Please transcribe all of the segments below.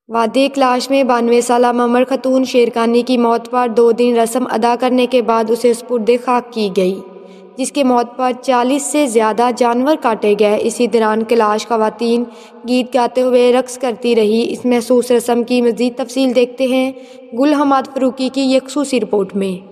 वादी कैलाश में 92 साला ममर खतून शेरकानी की मौत पर 2 दिन रस्म अदा करने के बाद उसे सुपुर्द खाक की गई, जिसकी मौत पर 40 से ज़्यादा जानवर काटे गए। इसी दौरान कैलाश ख़वातीन गीत गाते हुए रक्स करती रही। इस महसूस रस्म की मज़ीद तफसील देखते हैं गुल हमाद फ़रूकी की एक खसूसी रिपोर्ट में।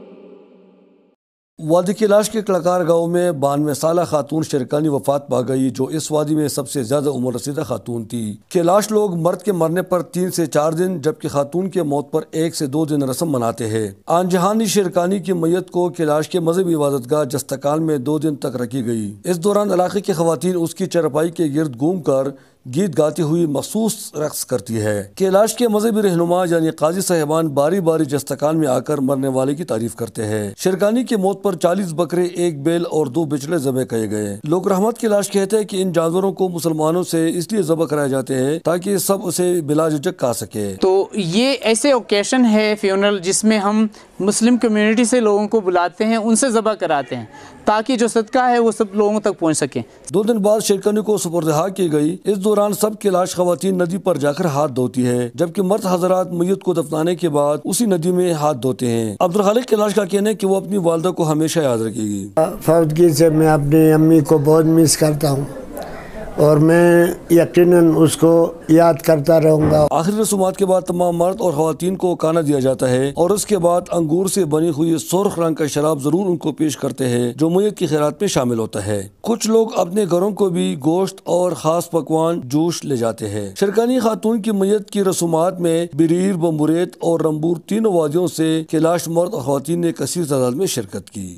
वादी कैलाश के कलाकार गाँव में 92 साला खातून शेरकानी वफात पा गई, जो इस वादी में सबसे ज्यादा उम्र रसीदा खातून थी। कैलाश लोग मर्द के मरने पर 3 से 4 दिन, जबकि खातून के मौत पर 1 से 2 दिन रस्म मनाते हैं। आनजहानी शेरकानी की मैयत को कैलाश के मजहबी इबादतगाह जस्तकाल में 2 दिन तक रखी गई। इस दौरान इलाके की खवातीन उसकी चरपाई के गिर्द घूम कर गीत गाती हुई मखसूस रक्स करती है। कैलाश के मजहबी रहनुमा यानी काजी साहिबान बारी बारी जस्तकाल में आकर मरने वाले की तारीफ करते हैं। शेरकानी की मौत पर 40 बकरे, 1 बैल और 2 बिचड़े ज़बह किए गए। लोग रहमत कैलाश कहते हैं कि इन जानवरों को मुसलमानों से इसलिए ज़बह कराए जाते हैं ताकि सब उसे बिला झिझक खा सके। तो ये ऐसे ओकेशन है फ्यूनरल जिसमें हम मुस्लिम कम्युनिटी से लोगों को बुलाते हैं, उनसे ज़बह कराते हैं ताकि जो सदका है वो सब लोगों तक पहुँच सके। 2 दिन बाद शेरकानी को सुपुर्द की गई। इस दौरान सब कैलाश खवातीन नदी पर जाकर हाथ धोती है, जबकि मर्द हजरात मैयत को दफनाने के बाद उसी नदी में हाथ धोते हैं। अब्दुल खालिक कैलाश का कहना है कि वो अपनी वालदा को हमेशा याद रखेगी। फौतगी से मैं अपनी अम्मी को बहुत मिस करता हूँ और मैं यकीनन उसको याद करता रहूँगा। आखिरी रसूमात के बाद तमाम मर्द और खवातीन को खाना दिया जाता है और उसके बाद अंगूर से बनी हुई सुर्ख रंग का शराब जरूर उनको पेश करते हैं, जो मैयत की खैरात में शामिल होता है। कुछ लोग अपने घरों को भी गोश्त और खास पकवान जूश ले जाते हैं। शेरकानी खातून की मैयत की रसूमात में बिरीर, बम्बुरेत और रंबूर तीनों वादियों से कैलाश मर्द और खवातीन ने कसीर तादाद में शिरकत की।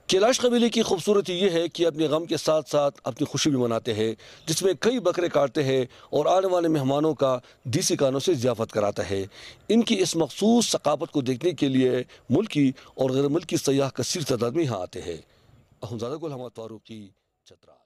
कैलाश कबीले की खूबसूरती ये है कि अपने गम के साथ साथ अपनी खुशी भी मनाते हैं, जिसमें कई बकरे काटते हैं और आने वाले मेहमानों का देसी खानों से ज़ियाफ़त कराता है। इनकी इस मखसूस सकाफत को देखने के लिए मुल्की और गैर मुल्की सयाह कसीर तादाद में यहाँ आते हैं। अहमद गुल हमाद फारूकी, चतरा।